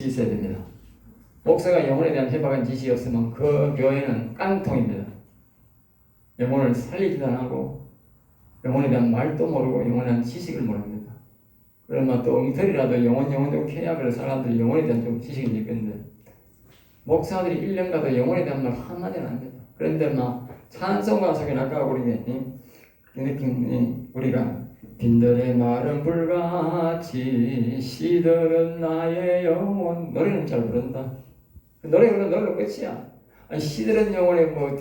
있어야 됩니다. 목사가 영혼에 대한 해박한 지식이 없으면 그 교회는 깡통입니다. 영혼을 살리지도 않고 영혼에 대한 말도 모르고 영혼에 대한 지식을 모릅니다. 그러면 또 엉터리라도 영혼 케어를 사람들이 영혼에 대한 좀 지식이 있겠는데 목사들이 1년 가도 영혼에 대한 말 한마디는 안 합니다. 그런데 막 찬송가 속에 아까 우리가 빈들의 마른 불같이 시들은 나의 영혼 노래는 잘 부른다. 노래는 노래로 끝이야. 아니 시들은 영혼에 그걸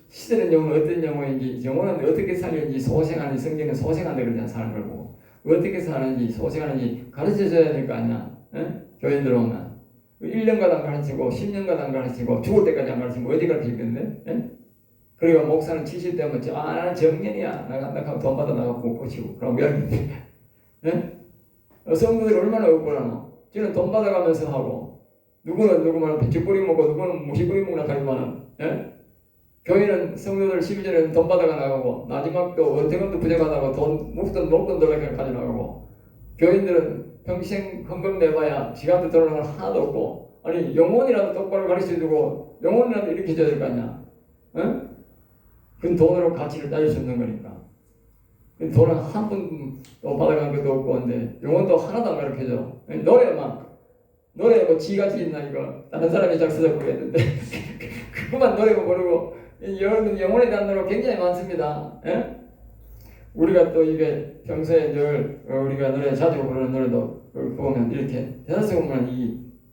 시들은 영혼은 어떤 영혼인지 영혼은 어떻게 살는지 소생하는지 성경은 소생한다 그러잖아. 사는 걸 보고 어떻게 사는지 소생하는지 가르쳐줘야 될 거 아니야. 교인들 오면 1년간 안 가르치고 10년간 안 가르치고 죽을 때까지 안 가르치면 어디 가르치겠는데? 그리고 목사는 70대면 나는 정년이야. 나가 돈 받아 나가고 고치고 그럼 왜 하겠니? 성도들이 얼마나 억울하노? 저는 돈 받아가면서 하고 누구는 배추뿌리 먹고 누구는 무시뿌리 먹나 가지고는 교회는 성도들 12절에는 돈 받아가 나가고 마지막도 원태금도 부족하다고 돈 목돈 돌려가 가져나가고 교인들은 평생 헌금 내봐야 지갑도 들어오는 건 하나도 없고 아니 영혼이라도 똑바로 가르쳐주고 영혼이라도 이렇게 해줘야 될 거 아니야. 그 돈으로 가치를 따질 수 없는 거니까. 돈은 한 푼도 받아간 것도 없고 한데 영혼도 하나도 안 가르쳐줘. 노래 지같이 있나 이거 다른 사람이 작사자 모르겠는데 그만 노래고 모르고 여러분 영혼에 대한 노래가 굉장히 많습니다. 우리가 또 이게 평소에 늘 우리가 노래 자주 부르는 노래도 보면 이렇게 대다수 보면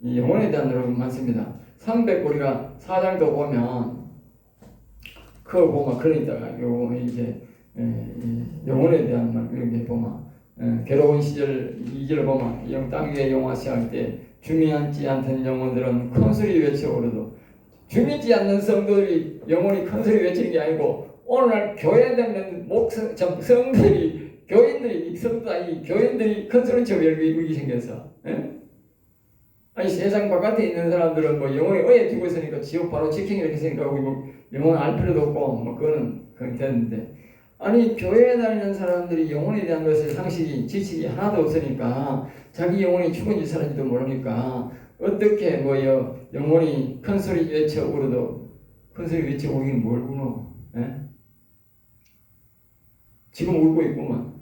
이 영혼에 대한 노래가 많습니다. 300 우리가 4장도 보면 그거 보면 그러니까 이제 영혼에 대한 말 이렇게 보면 괴로운 시절 2절 보면 땅 위에 영화시 할 때 주미하지 않던 영혼들은 큰 소리 외쳐 오르도 주미지 않는 성도들이 영혼이 큰 소리 외치는 게 아니고 오늘날 교회에 되는 성들이 교인들이 성도 아니 교인들이 큰 소리 치고 울기 생겨서 아니 세상 바깥에 있는 사람들은 영혼이 어에 두고 있으니까 지옥 바로 직행 이렇게 생각하고 영혼 알 필요도 없고 그거는 되는데 아니 교회에 다니는 사람들이 영혼에 대한 것을 상식이 지식이 하나도 없으니까 자기 영혼이 죽은지 살았는지도 모르니까 어떻게 영혼이 큰 소리 외쳐 울어도 큰 소리 외쳐 울기는 뭘 울어? 지금 울고 있구만.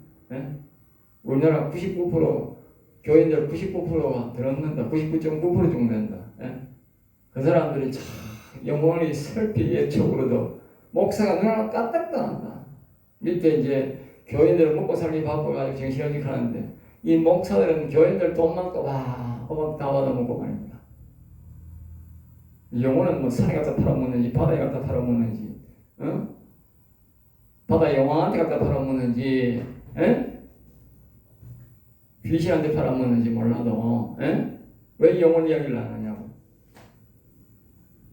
우리나라 99% 교인들 99%가 들었는다. 99.9% 정도 된다. 그 사람들이 참 영혼이 슬피 외쳐 울어도 목사가 누나 까딱도 안 한다. 밑에 이제 교인들은 먹고 살기 바빠가지고 정신없이 하는데 이 목사들은 교인들 돈만 꼬박꼬박 다 받아먹고 말입니다. 영혼은 산에 갖다 팔아먹는지 바다에 갖다 팔아먹는지 바다 영화한테 갖다 팔아먹는지 귀신한테 팔아먹는지 몰라도 왜 영혼 이야기를 안 하냐고.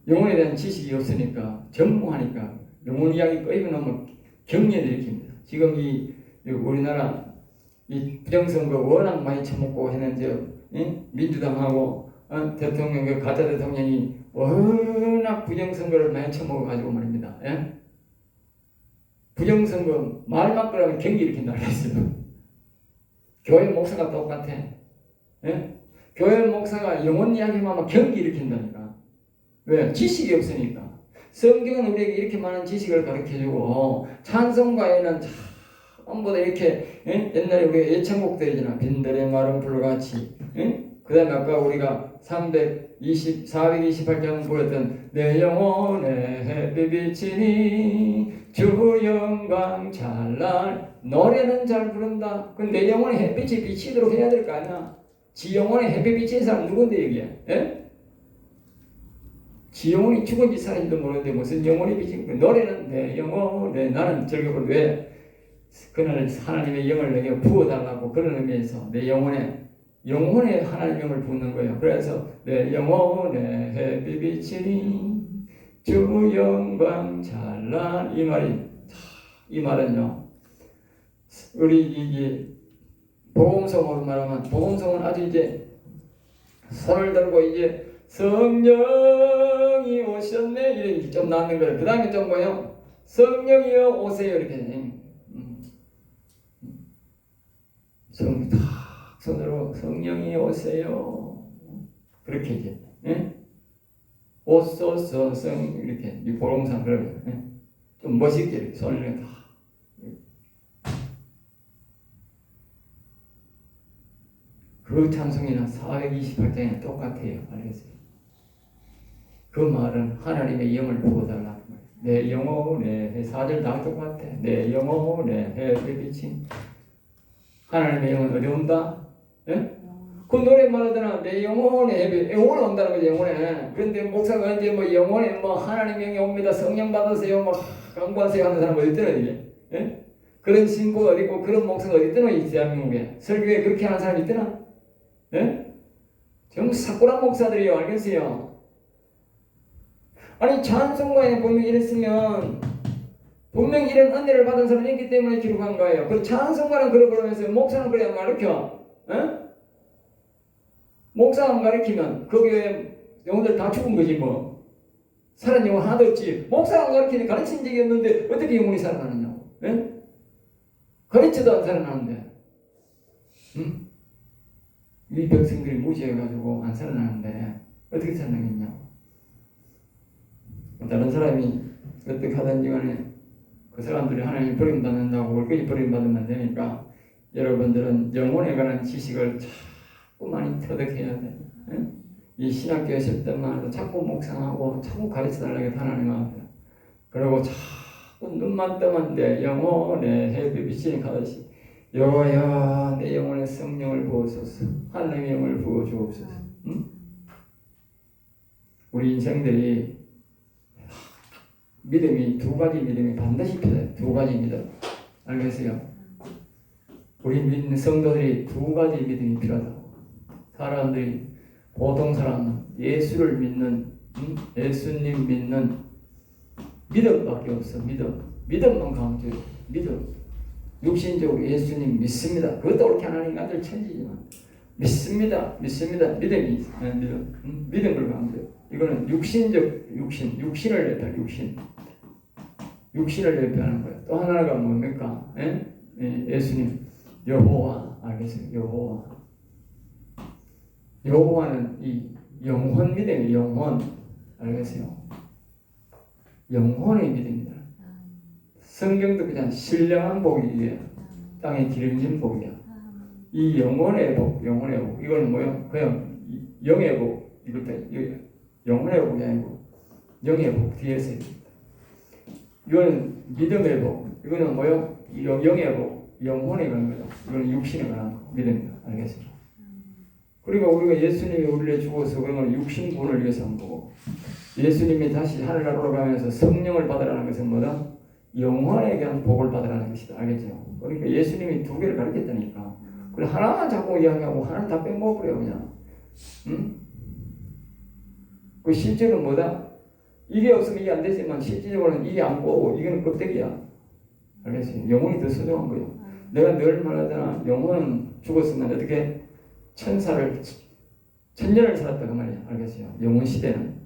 영혼에 대한 지식이 없으니까 전무하니까 영혼 이야기 꺼이면 하면 경련을 일으킵니다. 지금 이 우리나라 이 부정선거 워낙 많이 처먹고 했는데 민주당하고 대통령 가짜 대통령이 워낙 부정선거를 많이 처먹어가지고 말입니다. 부정선거 말만 그러면 경기 일으킨다 그랬어요. 교회 목사가 똑같아. 교회 목사가 영혼 이야기만 하면 경기 일으킨다니까. 왜? 지식이 없으니까. 성경은 우리에게 이렇게 많은 지식을 가르쳐주고 찬송가에는 전부 다 이렇게 옛날에 우리가 예찬곡들이잖아. 빈들의 마른 불같이 그 다음에 아까 우리가 428장 보였던 내 영혼의 햇빛 비치니 주 영광 찬란 노래는 잘 부른다. 근데 내 영혼의 햇빛이 비치도록 해야 될 거 아니야. 지 영혼의 햇빛 비치는 사람 누군데 여기야? 지 영혼이 죽은지 살았는지도 모르는데 무슨 영혼이 비친 거야. 노래는 내 영혼에 나는 즐겨볼 왜 그날 하나님의 영을 내게 부어달라고 그런 의미에서 내 영혼에 하나님의 영을 붓는 거예요. 그래서 내 영혼에 햇빛 비치니 주 영광 찬란 이 말은요 우리 이게 복음성으로 말하면 복음성은 아주 이제 손을 들고 이제 성령이 오셨네 이렇게 좀 나는 거예요. 그 다음에 좀 뭐요? 성령이여 오세요 이렇게 성령 다 손으로 성령이 오세요. 그렇게 이제 오소서 성 이렇게 이 보름상 그러면 좀 멋있게 이렇게 손을 다. 그 찬송이는 428장에 똑같아요. 알겠어요? 그 말은 하나님의 영을 부어달라는 거예요. 내 영혼에 4절 다 똑같아. 내 영혼에 햇빛 비친 하나님의 영은 어디 온다? 예? 그 노래 말하잖아. 내 영혼에 햇빛, 영혼에 온다는 거지. 영혼에. 그런데 목사가 이제 뭐 영혼에 뭐 하나님의 영이 옵니다. 성령 받으세요. 뭐 강구하세요 하는 사람 어디 있더라 이게? 예? 그런 신부가 어디 있고 그런 목사가 어디 있더라 이 대한민국에. 설교에 그렇게 하는 사람이 있더라? 예? 정 사꾸란 목사들이요. 알겠어요? 아니 찬송가에 분명히 이랬으면 분명히 이런 은혜를 받은 사람이 있기 때문에 기록한 거예요. 그 찬송가는 그러면서 목사는 그래 안 가르쳐. 에? 목사 안 가르치면 그 교회 영혼들 다 죽은 거지 뭐. 살은 영혼 하나도 없지. 목사 안 가르치니 가르친 적이 없는데 어떻게 영혼이 살아나느냐고. 에? 가르쳐도 안 살아나는데. 응? 이 백성들이 무지해가지고 안 살아나는데 어떻게 살아나겠냐고. 다른 사람이 어떻게 하든지 간에 그 사람들이 하나님 버림받는다고 올거지 버림받으면 되니까 여러분들은 영혼에 관한 지식을 자꾸 많이 터득해야 돼. 응? 이 신학교에 있을 때만 해도 자꾸 묵상하고 자꾸 가르쳐달라고 하나님 앞에. 그리고 자꾸 눈만 뜨면 돼. 영혼에 햇빛 비치는 가듯이 여호와여 내 영혼에 성령을 부어소서. 하나님의 영을 부어주옵소서. 응? 우리 인생들이 믿음이 두 가지 믿음이 반드시 필요해요. 두 가지 믿음. 알겠어요? 우리 믿는 성도들이 두 가지 믿음이 필요하다고. 사람들이 보통 사람은 예수를 믿는 예수님 믿는 믿음밖에 없어. 믿음만 강조해. 믿음. 육신적으로 예수님 믿습니다. 그것도 옳게 하나님 아들 천지지만 믿습니다. 믿음이 믿음을 강조해. 이거는 육신을 대표하는 육신을 대표하는 거예요. 또 하나가 뭡니까? 예수님, 여호와, 알겠어요? 여호와는 이 영혼 믿음이 영혼, 알겠어요? 영혼의 믿음이다. 성경도 그냥 신령한 복이에요. 땅에 기름진 복이야. 이 영혼의 복, 이거는 뭐요? 그냥 영의 복, 이것도 영혼의 복이 아니고 영의 복 뒤에서 이거는 믿음의 복, 이거는 뭐요? 영의 복, 영혼에 관한 거죠. 이거는 육신에 관한 거, 믿음이다. 알겠습니다. 그리고 우리가 예수님이 우리를 죽어서 그러면 육신분을 위해서 한 거고 예수님이 다시 하늘나라로 올라가면서 성령을 받으라는 것은 뭐다? 영혼에 대한 복을 받으라는 것이다. 알겠죠? 그러니까 예수님이 두 개를 가르쳤다니까. 그래 하나만 자꾸 이야기하고 하나는 다 빼먹어버려 그냥. 응? 그 실제로는 뭐다? 이게 없으면 이게 안 되지만 실질적으로는 이게 안 보고 이거는 껍데기야. 알겠어요? 영혼이 더 소중한 거예요. 내가 늘 말하잖아. 영혼은 죽었으면 어떻게 천년을 살았다 그 말이야. 알겠어요? 영혼 시대는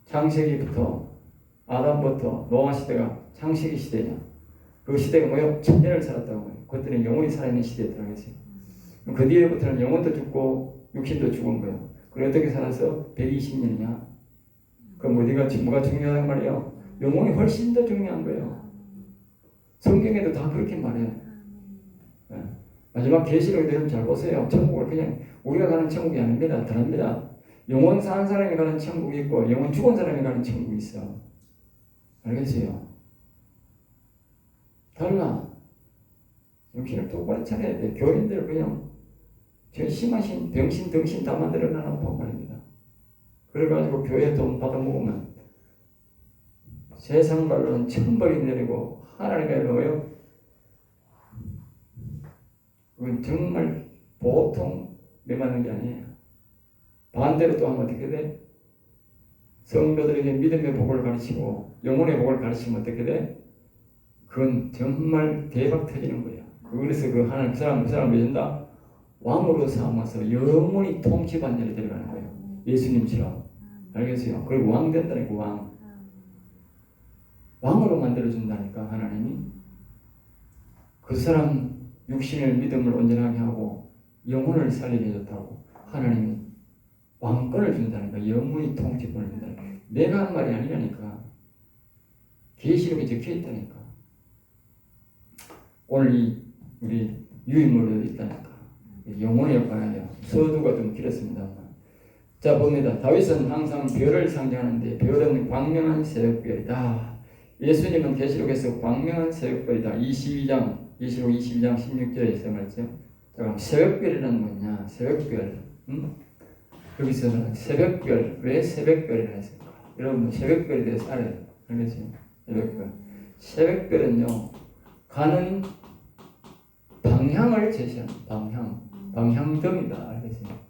창세기부터 아담부터 노아 시대가 창세기 시대냐. 그 시대가 뭐예요? 천년을 살았다고 말이에요. 그때는 영혼이 살아있는 시대에 들어가겠어요. 그 뒤에부터는 영혼도 죽고 육신도 죽은 거예요. 그래 어떻게 살아서 120년이냐? 그럼 뭐가 중요한 말이에요? 영혼이 훨씬 더 중요한 거예요. 성경에도 다 그렇게 말해요. 네. 마지막 계시록에 대해서 잘 보세요. 천국을 그냥 우리가 가는 천국이 아닙니다. 다릅니다. 영혼 산 사람이 가는 천국이 있고 영혼 죽은 사람이 가는 천국이 있어. 알겠어요? 달라. 정신을 똑바로 차려야 돼. 교인들 그냥 저 심하신 병신 덩신 다 만들어놔놓고 말입니다. 그래가지고 교회 돈 받아먹으면 세상 발로는 천벌이 내리고 하나님의 뭐요? 그건 정말 보통 매맞는 게 아니에요. 반대로 또 하면 어떻게 돼? 성도들에게 믿음의 복을 가르치고 영혼의 복을 가르치면 어떻게 돼? 그건 정말 대박 터지는 거야. 그래서 그 하나님 그 사람 왜 준다? 왕으로 삼아서 영원히 통치받는 일이 들어가는 거예요. 예수님처럼. 알겠어요? 그리고 왕 된다니까 왕. 왕으로 만들어준다니까 하나님이. 그 사람 육신을 믿음을 온전하게 하고 영혼을 살리게 해줬다고. 하나님이 왕권을 준다니까. 영원히 통치권을 준다니까. 내가 한 말이 아니라니까. 계시록에 적혀 있다니까. 오늘 우리 유인물도 있다니까. 영혼에 관하여 서두가 좀 길었습니다. 자, 봅니다. 다윗은 항상 별을 상징하는데 별은 광명한 새벽별이다. 예수님은 계시록에서 광명한 새벽별이다. 22장 16절에서 말했죠. 자, 그럼 새벽별이라는 뭐냐? 새벽별. 여기서는 새벽별, 왜 새벽별이라 했을까? 여러분 새벽별에 대해서 알아요. 알겠어요? 새벽별. 새벽별은요, 가는 방향을 제시하는 방향등이다. 알겠어요?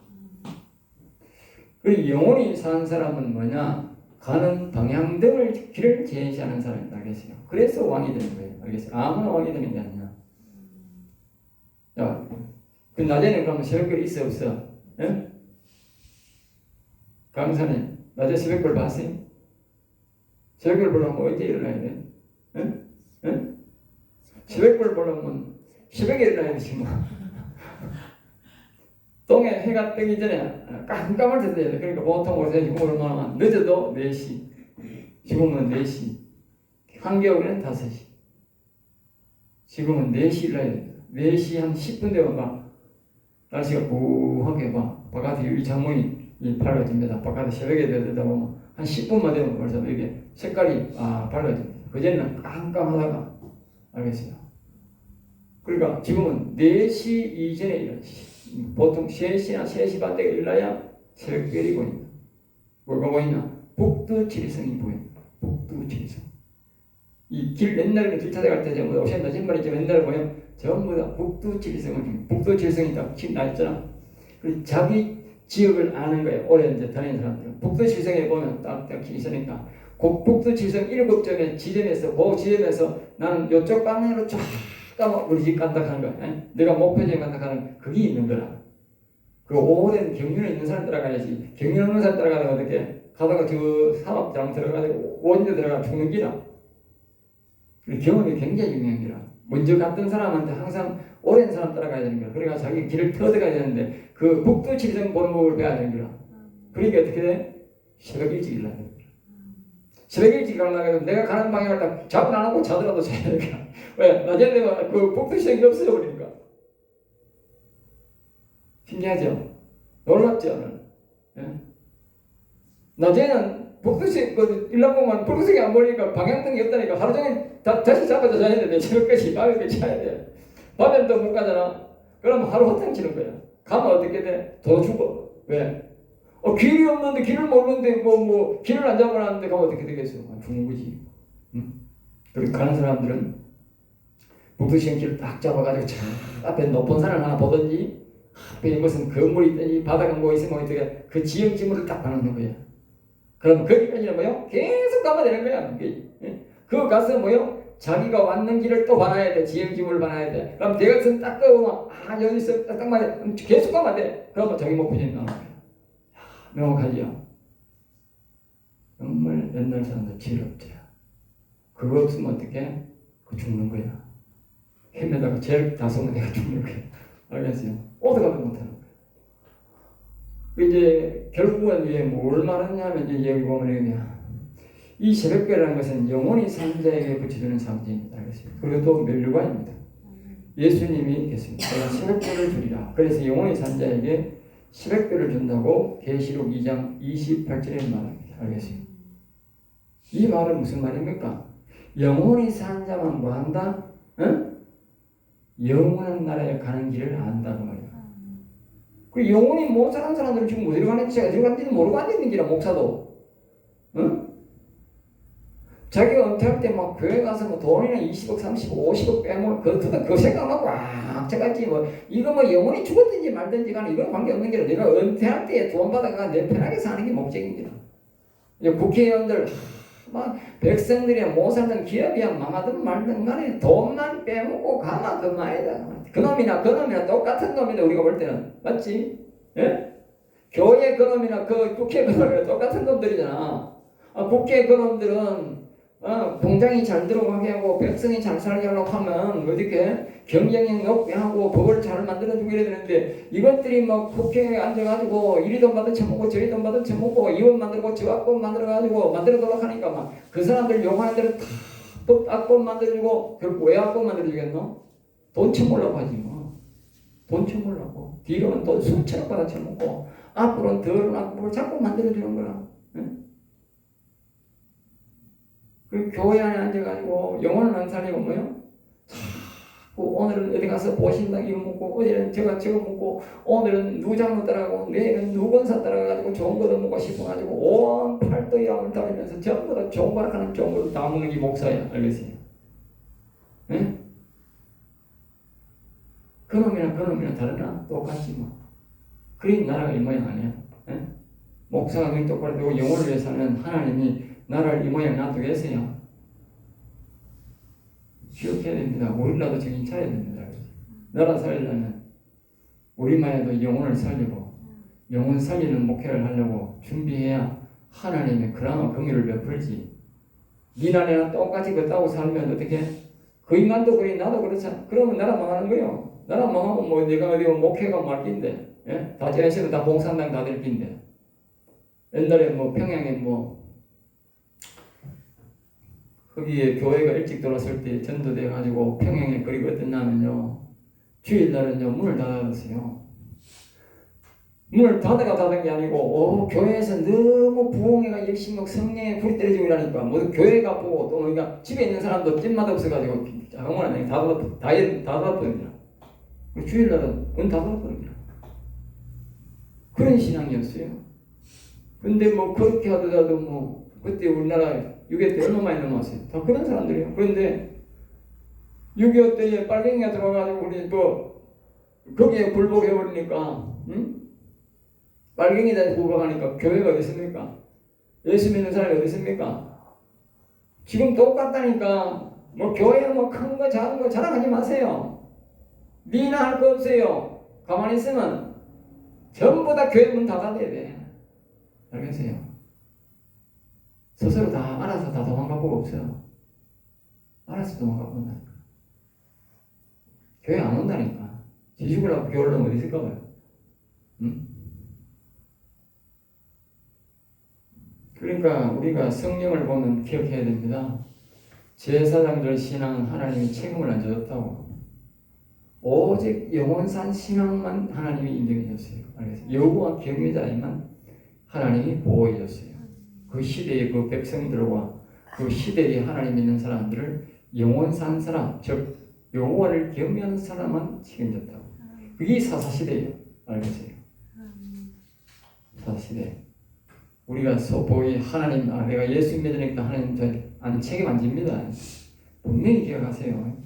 그 영혼이 사는 사람은 뭐냐? 가는 방향등을 길을 제시하는 사람이다. 알겠어요? 그래서 왕이 되는 거예요. 알겠어요? 아무나 왕이 되는 게 아니야. 야, 그 낮에는 그러면 새벽별이 있어 없어? 예? 강사님, 낮에 새벽별 봤어요? 새벽별 보려면 언제 일어나야 돼? 예? 예? 새벽별 보려면 새벽에 일어나야 되지 뭐. 동해 해가 뜨기 전에 깜깜할 때 돼야 돼. 그러니까 보통 오세요. 지금 얼마나 늦어도 4시. 지금은 4시. 한겨울에는 5시. 지금은 4시 일어나야 됩니다. 4시 한 10분 되면 막 날씨가 부하게 막 바깥에 이 창문이 밝아집니다. 바깥에 새벽에 되다 보면 한 10분만 되면 벌써 이게 색깔이 밝아집니다. 그전에는 깜깜하다가. 알겠어요? 그러니까 지금은 4시 이전에 일어나시. 보통 3시나 3시 반 때가 일어나야 새벽별이 보인다. 뭐가 보이냐? 북두칠성이 보인다. 북두칠성. 이 길 옛날에는 길 찾아갈 때 전부 다 오셨나 짓말이죠. 옛날에 보면 전부 다 북두칠성을 줍니다. 북두칠성이 딱 나있잖아. 그리고 자기 지역을 아는 거예요. 오래 이제 다니는 사람들은. 북두칠성에 보면 딱 길이 있으니까 북두칠성 7점의 지점에서 그 지점에서 나는 이쪽 방향으로 쫙 우리 집 간다 하는 거야. 내가 목표지에 간다 하는 그게 있는 거라. 그 오랜 경륜에 있는 사람 따라가야지. 경륜 없는 사람 따라가다가 어떻게 가다가 저 사업장 들어가고 원인에 들어가 죽는 기라. 경험이 굉장히 중요한 기라. 먼저 갔던 사람한테 항상 오랜 사람 따라가야 되는 거야. 그러니까 자기 길을 터득해야 되는데 그 북두칠성 보는 법을 배워야 되는 거야. 그러니까 어떻게 돼? 새벽 일찍 일어나야 돼. 새벽 일찍 가려고 내가 가는 방향을 딱 잡은 안 하고 자더라도 자야 되니까. 왜? 낮에 되면 그 북두칠성이 없어져 버리니까. 신기하죠? 놀랍죠? 예? 낮에는 북두칠, 일남공만 북두칠이 안 보니까 방향등이 없다니까 하루 종일 다시 잡아서 자야 돼. 새벽까지 밤에까지 자야 돼. 밤에는 또 못 가잖아. 그럼 하루 허탕 치는 거야. 가면 어떻게 돼? 더 죽어. 왜? 길이 없는데 길을 모르는데 길을 안 잡아놨는데 가면 어떻게 되겠어? 죽는 거지. 응? 그렇게 가는 사람들은 북두칠 길을 딱 잡아가지고 차 앞에 높은 산을 하나 보든지 앞에 무슨 건물이 있든지 바다가 뭐 있으면 어떻게 그 지형 지물을 딱 봐놓는 거야. 그럼 거기까지는 뭐요? 계속 가면 되는 거야. 그거 가서 뭐요? 자기가 왔는 길을 또 봐놔야 돼. 지형 지물을 봐놔야 돼. 그럼 대각선 딱 그으면 여기서 딱 맞아. 계속 가면 돼. 그러면 자기 목표지는 나오는 거야. 명확하지요? 정말 옛날 사람들 지혜롭죠. 그거 없으면 어떻게? 죽는 거야. 헤매다가 제일 다소면 내가 죽는 거야. 알겠어요? 오더가도 못하는 거야. 이제 결국은 이제 뭘 말하냐면 이제 여기 보면 이 새벽별이라는 것은 영혼이 산 자에게 붙여주는 상징입니다. 알겠어요? 그리고 또 멸류관입니다. 예수님이 했습니다. 새벽별을 주리라. 그래서 영혼이 산 자에게 새벽별을 준다고 계시록 2장 28절에 말합니다. 알겠어요? 이 말은 무슨 말입니까? 영혼이 산 자만 뭐 한다? 응? 영원한 나라에 가는 길을 안다고 말이야. 그 영혼이 못 사는 사람들은 지금 어디로 가는지 어디로 가는지는 모르고 앉아있는 기라. 목사도. 응? 자기가 은퇴할 때 막 교회 가서 뭐 돈이나 20억, 30억, 50억 빼면 그 생각하고 꽉차갔지 뭐 이거 뭐 영혼이 죽었든지 말든지 간에 이건 관계없는 게 내가 은퇴할 때 돈 받아가 내 편하게 사는 게 목적입니다. 이제 국회의원들 막 백성들이 못 살던 기업이야 망하든 말든 간에 돈만 빼먹고 가만 그만이다. 그놈이나 똑같은 놈이다. 우리가 볼 때는 맞지? 예? 교회 그놈이나 그 국회 그놈이나 똑같은 놈들이잖아. 국회 그놈들은 공장이 잘 들어가게 하고 백성이 잘 살게 하려고 하면 어떻게 경쟁력 높게 하고 법을 잘 만들어주고 이래야 되는데 이것들이 막 국회에 앉아가지고 이리 돈 받아 처먹고 저리 돈 받아 처먹고 이원 만들고 저 악법 만들어가지고 만들어달라고 하니까 막 그 사람들 요구하는 대로 다 악법 만들어주고 결국 왜 악법 만들어주겠노? 돈 처먹으려고 하지 뭐. 돈 처먹으려고. 뒤로는 돈 수천억 받아 처먹고 앞으로는 더러운 악법을 자꾸 만들어주는 거야. 응? 그 교회 안에 앉아가지고 영혼을 안 살리고 뭐요? 오늘은 어디 가서 보신당 이거 먹고 어제는 저거 먹고 오늘은 누장로 따라가고 내일은 누건사 따라가지고 좋은 거도 먹고 싶어가지고 온 팔도 양을 다니면서 전부 다 좋은 거라 하는 좋은 거를 다 먹는 게 목사야. 알겠어요? 예? 그놈이나 다르나? 똑같지 뭐. 그림 나라가 이 모양 아니야. 예? 목사가 눈이 똑바로 되고 영혼을 위해서는 하나님이 나라를 이 모양 놔두겠어요. 기억해야 됩니다. 우리라도 정신 차려야 됩니다. 나라 살리려면 우리만 해도 영혼을 살리고 영혼 살리는 목회를 하려고 준비해야 하나님의 그나마 긍휼을 베풀지. 니나 내나 똑같이 그따고 살면 어떻게? 그 인간도 그래 나도 그렇잖아. 그러면 나라 망하는 거예요. 나라 망하면 뭐 내가 어디 목회가 말긴데, 예? 다 지나시면 다 공산당 다 될 낀데. 옛날에 뭐 평양에 뭐 거기에 교회가 일찍 들어왔을 때 전도돼 가지고 평양에 거리가 어땠냐면요. 주일날은요 문을 닫았어요. 문을 닫은 게 아니고 교회에서 너무 부흥회가 열심히 성령에 불이 떨어지고 이러니까 뭐 교회가 보고 또 그러니까 집에 있는 사람도 집마다 없어가지고 자금을 안 해. 다 닫았거든요. 주일날은 문 닫았거든요. 그런 신앙이었어요. 근데 뭐 그렇게 하더라도 뭐 그때 우리나라 6.25 때 얼마 많이 넘어왔어요. 다 그런 사람들이에요. 그런데 6.25 때에 빨갱이가 들어와가지고 우리 뭐 거기에 굴복해버리니까 빨갱이다 굴복하니까 교회가 어디 있습니까? 예수 믿는 사람이 어디 있습니까? 지금 똑같다니까. 뭐 교회 뭐 큰 거 작은 거 자랑하지 마세요. 니나 할 거 없어요. 가만히 있으면 전부 다 교회 문 닫아야 돼. 알겠어요? 스스로 다 알아서 다 도망갈 거가 없어요. 알아서 도망갈 건다니까. 교회 안 온다니까. 지 죽으려고 교회를 어디 있을까 봐요. 응? 그러니까 우리가 성경을 보면 기억해야 됩니다. 제사장들 신앙은 하나님이 책임을 안 져줬다고. 오직 영원산 신앙만 하나님이 인정해 줬어요. 알겠어요? 여호와 경외자에만 하나님이 보호해 줬어요. 그 시대의 그 백성들과 그 시대에 하나님 믿는 사람들을 영원산 사람, 즉 여호와를 경외하는 사람만 책임졌다고. 그게 사사시대예요. 알겠어요? 사사시대. 우리가 소포이 하나님, 내가 예수 믿으니까 하나님 저 책임 안 집니다. 분명히 기억하세요.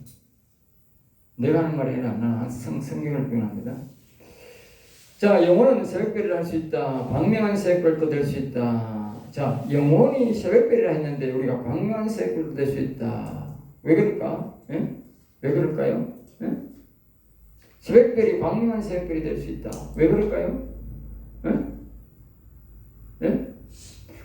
내가 하는 말이 아니라 나는 성경을 표현합니다. 자, 영혼은 새벽별이를 할 수 있다. 광명한 새벽별도 될 수 있다. 자, 영혼이 새벽별이라 했는데 우리가 광명한 새벽별도 될 수 있다. 왜 그럴까? 예? 왜 그럴까요? 예? 새벽별이 광명한 새벽별이 될 수 있다. 왜 그럴까요? 예? 예?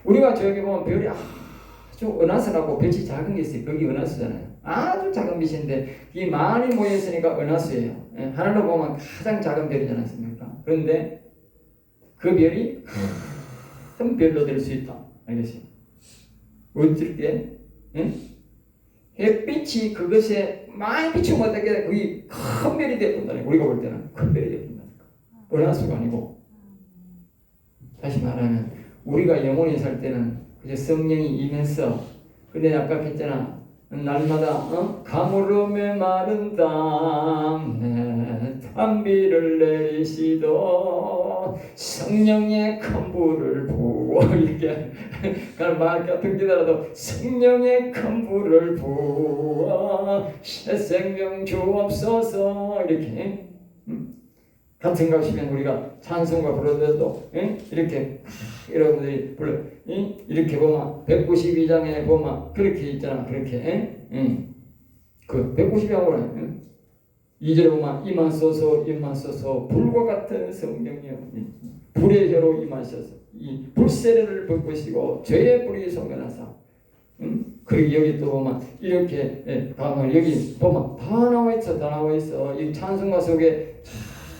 우리가 저기 보면 별이 아주 은하수라고 별이 작은 게 있어요. 거기 은하수잖아요. 아주 작은 빛인데 이 많이 모여있으니까 은하수예요. 예? 하늘로 보면 가장 작은 별이지 않습니까? 그런데 그 별이 큰 별로 될 수 있다. 알겠어요? 어쩔 때 예? 햇빛이 그것에 많이 비추면 어떻게 그게 큰 별이 되어본다니까. 우리가 볼 때는 큰 별이 되어본다니까. 은하수가 아니고. 다시 말하면 우리가 영원히 살 때는 그저 성령이 임해서 근데 아까 했잖아. 날마다 가물음에 마른 땅에 단비를 내리시던 성령의 큰 불을 부어 이렇게 말 같은 기다려도 성령의 큰 불을 부어 새 생명 주옵소서 이렇게 같은 것이면 우리가 찬송가 부르더라도 이렇게 여러분들이 불러 이렇게 보면 192장에 보면 그렇게 있잖아. 그렇게 그 192장에 2절에 보면 임하소서 불과 같은 성령이여 불의 혀로 임하셔서 이 불세례를 벗으시고 죄의 뿌리 소멸하사 그리고 여기 또 보면 이렇게 여기 보면 다 나와 있어, 다 나와 있어. 이 찬송가 속에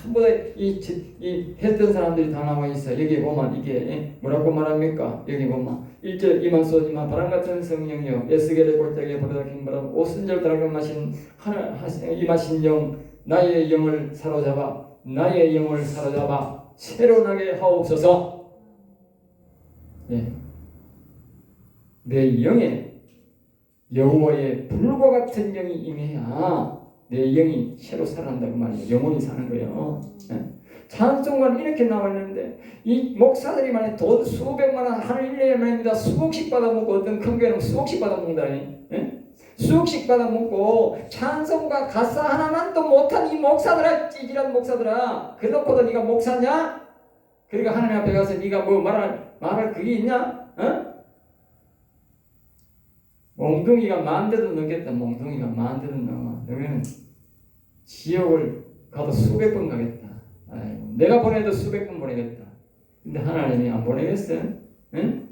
전부 다이 했던 사람들이 다 나와 있어. 여기 보면 이게 뭐라고 말합니까? 여기 보면 1절 이만 쏘지만 바람 같은 성령이여 에스겔의 골짜기에 버려다긴 바람 오순절 따라가 마신 임하신 영 나의 영을 사로잡아 나의 영을 사로잡아 새로나게 하옵소서. 예. 내 영에 여호와의 불과 같은 영이 임해야 내 영이 새로 살아난다고 말이에요. 영혼이 사는 거예요. 찬송가는 이렇게 나와 있는데 이 목사들이 만약 돈 수백만 원 하루 1년에 말입니다. 수억씩 받아먹고 어떤 큰 교회는 수억씩 받아먹는다니. 수억씩 받아먹고 찬송가 가사 하나만 또 못한 이 목사들아, 찌질한 목사들아. 그렇고도 네가 목사냐? 그러니까 하나님 앞에 가서 네가 뭐 말할 그게 있냐? 몽둥이가 만 대도 넘겠다. 몽둥이가 만 대도 넘어. 너희는 지옥을 가도 수백 번 가겠다. 아이고, 내가 보내도 수백 번 보내겠다. 근데 하나님이 안 보내겠어요? 응?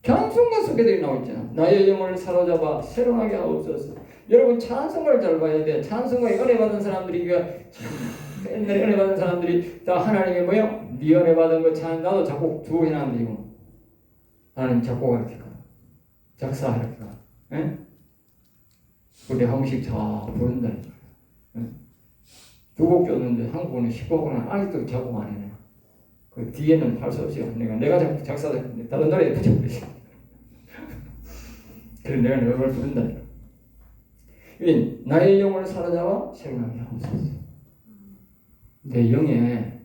찬송가 속에도 나와 있잖아. 나의 영을 사로잡아 새로나게 하옵소서. 여러분 찬송가를 잘 봐야 돼. 찬송가에 은혜 받은 사람들이 옛날에 은혜 받은 사람들이 다 하나님이 뭐요? 네 은혜 받은 거 참 나도 작곡 두고 해놨는데 이거 하나님 작곡 이렇게 가. 작사 이렇게 가. 우리 한 번씩 다 부른다니까. 두 곡 줬는데 한 곡은 10곡은 아직도 작곡 안 해요. 그 뒤에는 할 수 없어요. 내가 작사했는데 다른 노래에 붙여버리죠. 그래서 내가 노래를 부른다니까. 나의 영을 사로잡아 새로나게 하옵소서. 내 영에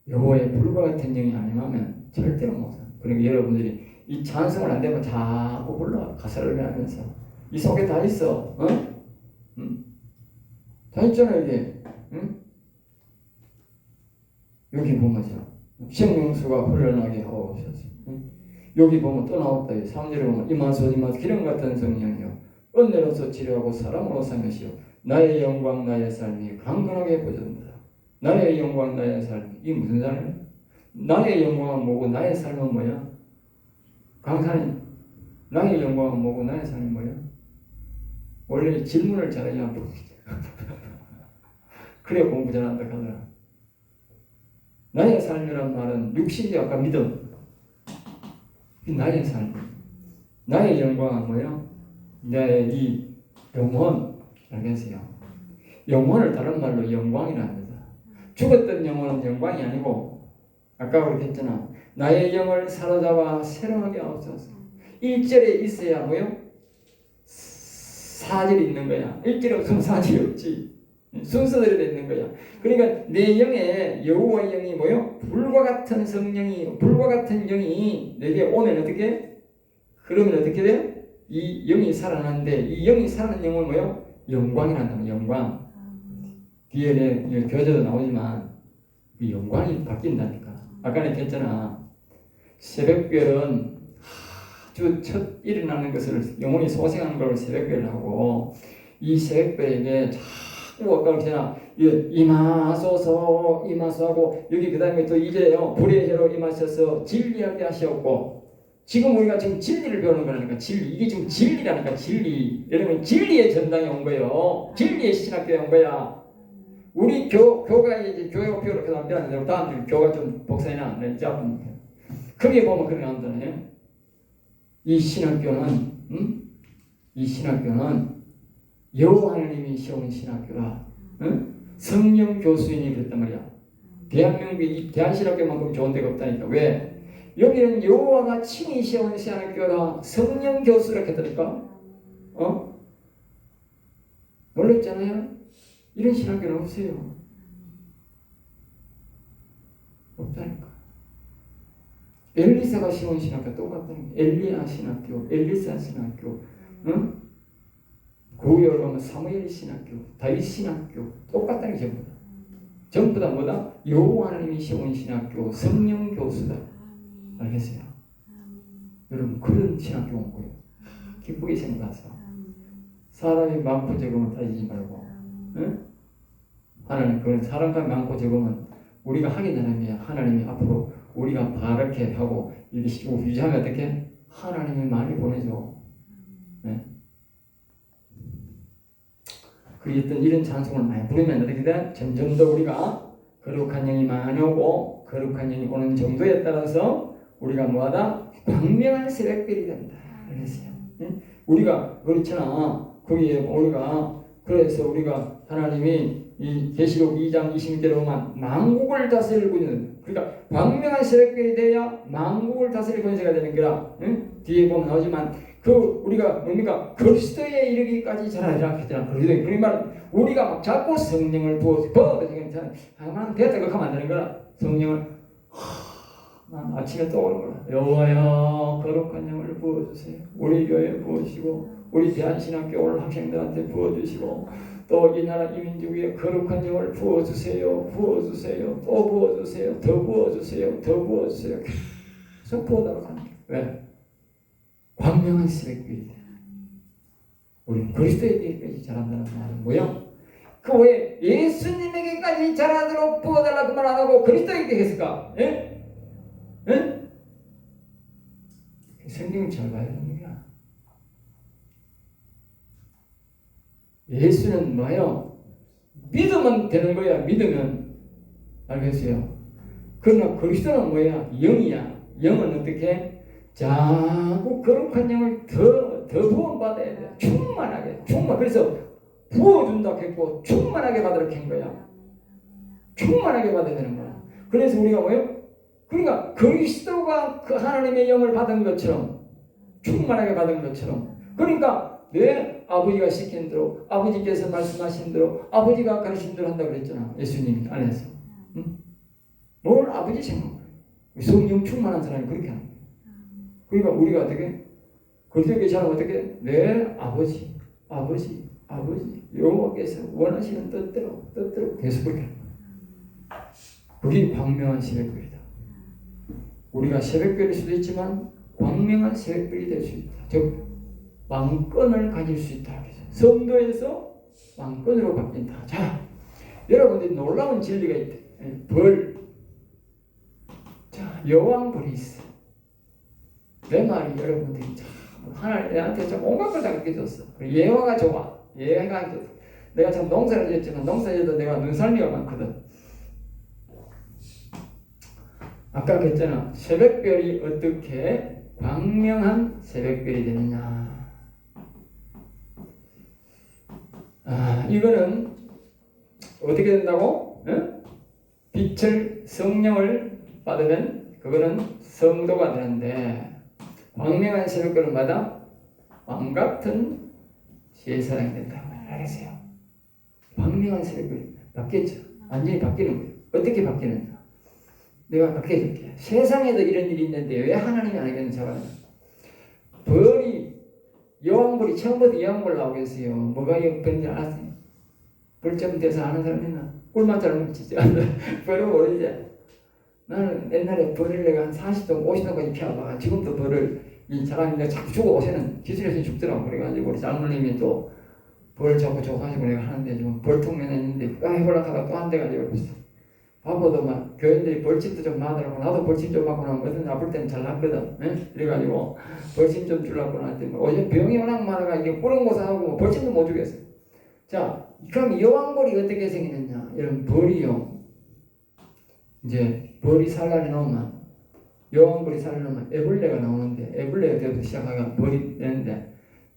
여호와의 불과 같은 영이 아니면 절대로 못 사. 그러니까 여러분들이 이 찬송을 안 되면 자꾸 불러. 가사를 하면서 이 속에 다 있어. 다 있잖아 이게. 여기 보면요. 생명수가 흘러나게 하옵소서. 여기 보면 또 나왔다. 3절에 보면 이마소 기름 같은 성령이요 은혜로서 치료하고 사랑으로 삼으시오 나의 영광 나의 삶이 강건하게 보존다. 나의 영광 나의 삶이 이 무슨 삶이야? 나의 영광은 뭐고 나의 삶은 뭐야? 강사님 나의 영광은 뭐고 나의 삶이 뭐야? 원래 질문을 잘해야 그래 공부 잘한다 하더라. 나의 삶이란 말은 육신이 아까 믿음. 나의 삶. 나의 영광은 뭐예요? 나의 이 영혼. 알겠어요? 영혼을 다른 말로 영광이랍니다. 죽었던 영혼은 영광이 아니고 아까 그렇게 했잖아. 나의 영을 사로잡아 새로나게 하옵소서. 1절에 있어야 뭐예요? 4절이 있는 거야. 1절 없으면 4절이 없지. 순서대로 되는 거야. 그러니까 내 영에 여호와의 영이 뭐요? 불과 같은 성령이 불과 같은 영이 내게 오면 어떻게? 그러면 어떻게 돼요? 이 영이 살아나는데 이 영이 살아난 영은 뭐요? 영광이란다. 영광. 뒤에 교재도 나오지만 이 영광이 바뀐다니까. 아까 내가 했잖아. 새벽별은 아주 첫 일어나는 것을 영혼이 소생하는 걸 새벽별을 하고 이 새벽별에게 아까 그렇잖아. 임하소서 임하소하고 여기 그 다음에 또 이제요 불의 해로 임하셔서 진리하게 하시었고 지금 우리가 지금 진리를 배우는 거라니까. 진리 이게 지금 진리라니까. 진리. 여러분 진리의 전당에 온 거예요. 진리의 신학교에 온 거야. 우리 교가 이제 교회 표로 그다음 배웠는데 다음 주 교가 좀 복사해놔. 네, 이제 거기에 보면 그렇게 나온다네요. 이 신학교는 이 신학교는 여호와 하나님이 세운 신학교라. 성령 교수인이 그랬단 말이야. 대한민국에 이 대한신학교만큼 좋은 데가 없다니까. 왜? 여기는 여호와가 친히 세운 신학교라. 성령 교수라 했다니까. 놀랬잖아요. 이런 신학교는 없어요. 없다니까. 엘리사가 세운 신학교 똑같다니까. 엘리야 신학교, 엘리사 신학교, 구역을 보면 사무엘 신학교, 다윗 신학교 똑같다는 게 전부 다 뭐다? 여호와 하나님이 세운 신학교, 성령 교수다. 알겠어요? 여러분 그런 신학교 온 거예요. 기쁘게 생각하세요. 사람이 많고 적으면 따지지 말고, 하나님 그런 사람과 많고 적으면 우리가 하기 전에 하나님이 앞으로 우리가 바르게 하고 이렇게 유지하면 어떻게? 하나님이 많이 보내줘. 네. 그랬던 이런 찬송을 많이 부르면 어떻게 돼? 점점 더 우리가 거룩한 영이 많이 오고 거룩한 영이 오는 정도에 따라서 우리가 뭐하다? 광명한 새벽별이 된다. 그랬어요. 네? 우리가 그렇잖아. 거기에 우리가 그래서 우리가 하나님이 이 계시록 2장 20절에 보면 만국을 다스리고 있는 그러니까 광명한 새벽별이 돼야 만국을 다스릴 권세가 되는 거라. 응? 뒤에 보면 나오지만 그 우리가 뭡니까 그리스도에 이르기까지 자라라 했잖아. 그리스도에 그 말은 우리가 막 자꾸 성령을 부어서 하나만 됐다 그렇게 하면 안 되는 거라. 성령을 아침에 또 오는 거라. 여호와여 거룩한 영을 부어주세요. 우리 교회에 부어주시고 우리 대한신학교 오늘 학생들한테 부어주시고 또 이 나라 이민족 위에 거룩한 영을 부어주세요. 부어주세요. 또 부어주세요. 더 부어주세요. 더 부어주세요. 계속 부어다가 가는 거예요. 왜? 광명한 새벽별이다. 우리는 그리스도에 대해까지 자란다는 말은 뭐야? 그 왜 예수님에게까지 자라도록 부어달라고 말 안 하고 그리스도에게 했을까? 예? 예? 성경을 잘 봐야 됩니다. 예수는 뭐예요? 믿으면 되는 거야. 믿으면. 알겠어요? 그러나 그리스도는 뭐야? 영이야. 영은 어떻게? 자꾸 거룩한 영을 더 부어받아야 돼. 충만하게. 그래서 부어준다 했고 충만하게 받으라 한 거야. 충만하게 받아야 되는 거야. 그래서 우리가 뭐예요? 그러니까 그리스도가 그 하나님의 영을 받은 것처럼 충만하게 받은 것처럼 그러니까 내 아버지가 시킨 대로 아버지께서 말씀하신 대로 아버지가 가르친 대로 한다고 그랬잖아. 예수님 안에서. 응? 뭘 아버지 생각해. 성령 충만한 사람이 그렇게 하는 거야. 그러니까 우리가 어떻게 그리스도의 사람 어떻게 내 아버지 여호와께서 원하시는 뜻대로 계속 그렇게 하는 거야. 그게 광명한 새벽별이다. 우리가 새벽별일 수도 있지만 광명한 새벽별이 될 수 있다. 즉 왕권을 가질 수 있다. 성도에서 왕권으로 바뀐다. 자, 여러분들이 놀라운 진리가 있다. 벌. 자, 여왕벌이 있어. 내 말이 여러분들이 참 하나님 내한테 참 온갖 걸 다 느껴줬어. 예화가 좋아. 예화가 좋아. 내가 참 농사를 지었지만 농사지어도 내가 눈살미가 많거든. 아까 그랬잖아. 새벽별이 어떻게 광명한 새벽별이 되느냐. 이거는 어떻게 된다고? 응? 빛을 성령을 받으면 그거는 성도가 되는데 광명한 새벽별은 마다 왕같은 제사장이 된다고 알겠어요. 광명한 새벽별 바뀌었죠. 완전히 바뀌는 거예요. 어떻게 바뀌느냐? 내가 바뀌어줄게. 세상에도 이런 일이 있는데 왜 하나님이 안 하겠는 자가 벌이 여왕벌이 처음부터 여왕벌 나오겠어요. 뭐가 그런지 알았어요. 벌점 돼서 아는 사람 있나? 꿀만 잘 먹지 벌을 모르지. 나는 옛날에 벌을 내가 한 40동 50동까지 피워봐. 지금도 벌을 이 사람이 내가 자꾸 주고 오세는 기술에서 죽더라고. 그래가지고 우리 장모님이 또 벌 자꾸 줘가지고 내가 하는데 지금 벌통 면에 있는데 해보려고 하다가 또 안 돼가지고 그랬어. 바보도 막 교인들이 벌침도 좀 받으라고 나도 벌침 좀 받고 나거든. 아플 때는 잘 났거든. 예? 그래가지고 벌침 좀 주려고 나한테 어제 병이 워낙 많아가지고 뿌른 고사하고 벌침도 못 주겠어. 자, 그럼 여왕벌이 어떻게 생기느냐? 이런 벌이요. 이제 벌이 산란해 나오면 여왕벌이 산란해 나오면 애벌레가 나오는데 애벌레가 되부터 시작하면 벌이 되는데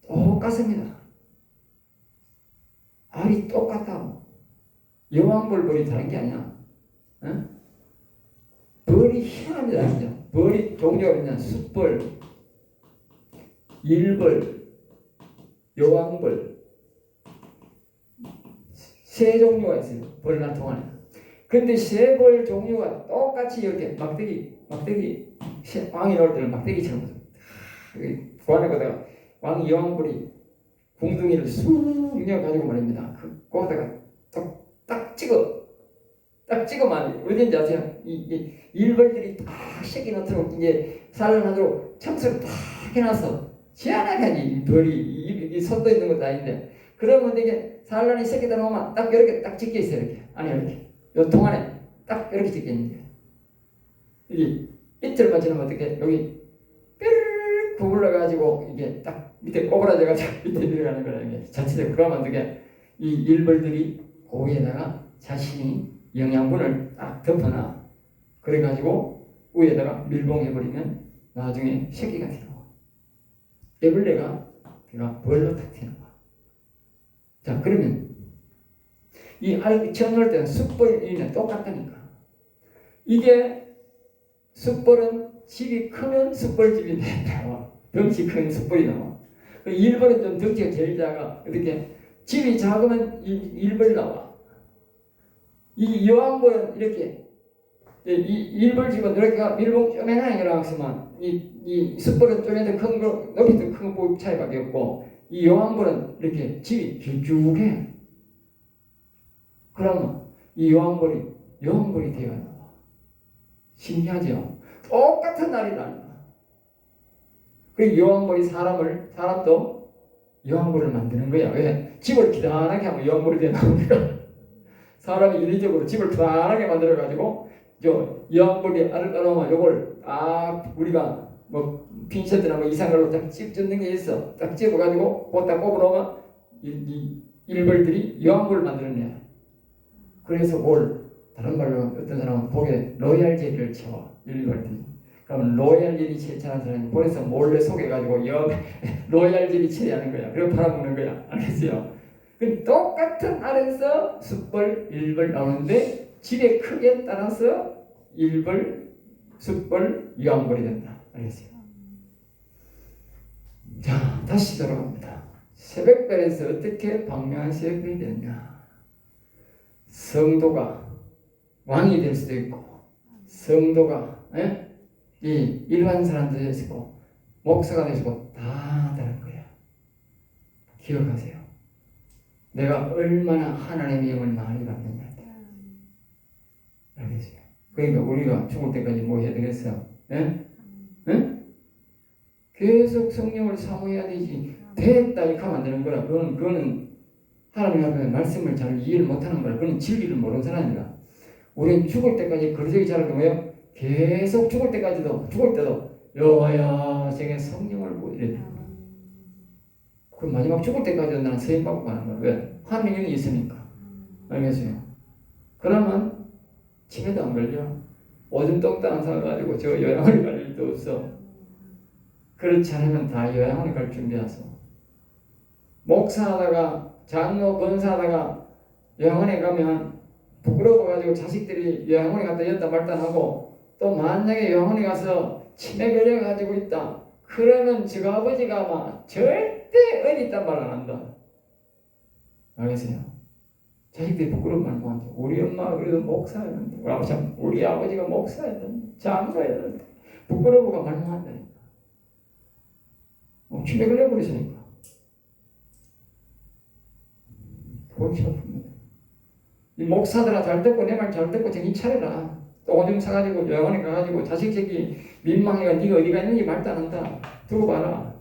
똑같습니다. 알이 똑같다고. 여왕벌 벌이 다른 게 아니야. 응? 벌이 희한합니다. 진짜. 벌이 종류가 있냐? 숫벌, 일벌, 여왕벌 세 종류가 있어요. 벌 한 통 안에. 근데 세 벌 종류가 똑같이 이렇게 막대기 왕이 나올 때는 막대기처럼 그 안에 거다가 왕이 여왕벌이 궁둥이를 쑥 넣어가지고 말입니다. 거기다가 딱 찍어만 어딘지 아세요? 이 일벌들이 딱 새끼 넣도록 이제 산란하도록 청소를 딱 해놨어. 희한하게 이 벌이 이 손도 있는 것도 아닌데 그러면 이게 산란이 새끼들 나오면 딱 이렇게 딱 찍혀 있어요. 이렇게 아니 이렇게 요 통 안에 딱 이렇게 찍혀 있는 거예요. 여기 이틀만 지나면 어떻게 여기 뾰르르 구불러 가지고 이게 딱 밑에 꼬부라져 가지고 밑에 내려가는 거라 이게 자칫 그러면 어떻게 이 일벌들이 그 위에다가 자신이 영양분을 딱 덮어놔. 그래 가지고 위에다가 밀봉해 버리면 나중에 새끼가 튀어나와. 애벌레가 걔가 벌로 탁 튀어나와. 자, 그러면 이 알기 처음 때는 숯벌이랑 똑같다니까. 이게 숯벌은 집이 크면 숯벌집이 나와. 덩치 큰 숯벌이 나와. 일벌은 좀 덩치가 제일 작아. 어떻게 집이 작으면 일벌 나와. 이 여왕벌은 이렇게 이 일벌집은 이렇게 밀봉 쪼매나게 나왔지만 이 숯벌은 쪼매도 큰 거, 높이도 큰 거 차이밖에 없고 이 여왕벌은 이렇게 집이 길쭉해. 그러면 이 여왕벌이 되어 나와. 신기하죠? 똑같은 날이라니까. 그 여왕벌이 사람도 여왕벌을 만드는 거야. 왜? 집을 기다랗게 하면 여왕벌이 되어 나오니까. 사람이 인위적으로 집을 기다랗게 만들어가지고 여왕벌이 알을 까놓으면 요걸 우리가 뭐 핀셋이나 뭐 이상한 걸로 딱 찝는 게 있어. 딱 찝어가지고 그거 꼽아 놓으면 이 일벌들이 여왕벌을 만들어내. 그래서 다른 말로 어떤 사람은 복에 로얄 젤리를 채워. 일벌들이. 그러면 로얄 젤리 채취하는 사람이 볼에서 몰래 속여가지고 로얄 젤리 채취하는 거야. 그리고 팔아먹는 거야. 알겠어요? 똑같은 알에서 숯벌, 일벌 나오는데 질의 크기에 따라서 일벌, 숯벌, 여왕벌이 된다. 알겠어요? 자, 다시 돌아갑니다. 새벽별에서 어떻게 박명한 새벽별이 되느냐? 성도가 왕이 될 수도 있고, 성도가 이 일반 사람도 될 수 있고, 목사가 될 수 있고 다 다른 거야. 기억하세요. 내가 얼마나 하나님의 영을 많이 받느냐. 알겠어요? 그러니까 우리가 죽을 때까지 뭐 해야 되겠어? 계속 성령을 사모해야 되지. 됐다 이렇게 하면 안 되는 거라. 그거는 하나님 앞에 말씀을 잘 이해를 못하는 거라. 그건 진리를 모르는 사람이라. 우리는 죽을 때까지 그리스도의 자를 뭐예요? 계속 죽을 때도 여호와여 제게 성령을 부으리라. 그 마지막 죽을 때까지 나는 세임 받고 가는 거야. 왜? 하나님의 영이 있으니까. 알겠어요? 그러면 치매도 안 걸려. 오줌 똥도 안 싸가지고 저 요양원에 갈 일도 없어. 그렇지 않으면 다 요양원에 갈 준비하소. 목사하다가 장로 권사하다가 요양원에 가면 부끄러워가지고 자식들이 요양원에 갔다 였다 말다 하고 또 만약에 요양원에 가서 치매 걸려가지고 있다. 그러면 저 아버지가 아마 절대 어디 있단 말 안 한다. 알겠어요? 자식들이 부끄러운 말 못한다. 우리 엄마가 그래도 목사였는데, 우리 아버지가 목사였는데, 장로였는데, 부끄러워가 말 못한다니까. 치매 걸려버리시니까. 골치 아픕니다. 이 목사들아 잘 듣고 내 말 잘 듣고 정신 차려라. 또 오줌 싸가지고 요양원에 가가지고 자식 새끼 민망해가 네가 어디가 있는지 말도 안 한다. 두고 봐라.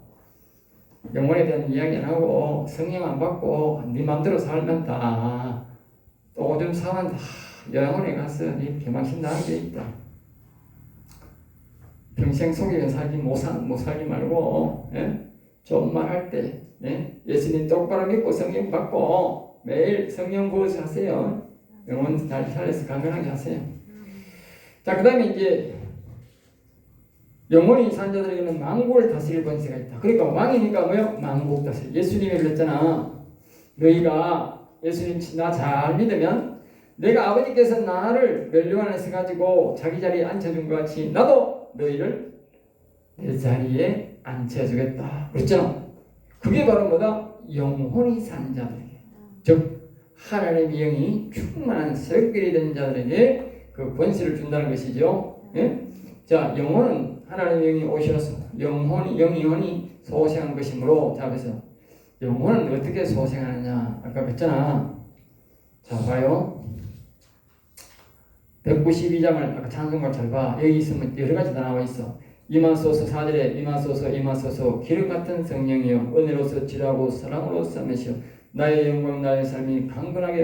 영혼에 대한 이야기 안 하고 성령 안 받고 네 맘대로 살면 다 또 오줌 싸면 다 요양원에 가서 네 개망신 당하게 돼 있다. 평생 속이며 살기 못 살기 말고 좋은 말 할 때 예수님 똑바로 믿고 성령 받고 매일 성령 구워서 하세요. 영혼 잘 살려서 건강하게 하세요. 자, 그 다음에 이제 영원히 산 자들에게는 만국을 다스릴 권세가 있다. 그러니까 왕이니까 뭐요? 만국 다스릴. 예수님이 그랬잖아. 너희가 예수님 나 잘 믿으면 내가 아버지께서 나를 멸류관 안에서 가지고 자기 자리에 앉혀준 것 같이 나도 너희를 내 자리에 앉혀주겠다. 그랬잖아. 그게 바로 뭐다? 영원히 산 자들에게. 즉 하나님의 영이 충만한 새벽별이 된 자들에게 그 권세를 준다는 것이죠. 예? 자, 영혼은 하나님의 영이 오셔서 영이 소생한 것이므로, 자, 그래서 영혼은 어떻게 소생하느냐 아까 그랬잖아. 자, 봐요. 192장을 아까 찬송가 잘 봐. 여기 있으면 여러 가지 다 나와 있어. 임하소서 4절에 임하소서 기름 같은 성령이여 은혜로서 지라고 사랑으로 삼으시오 나의 영광 나의 삶이 강건하게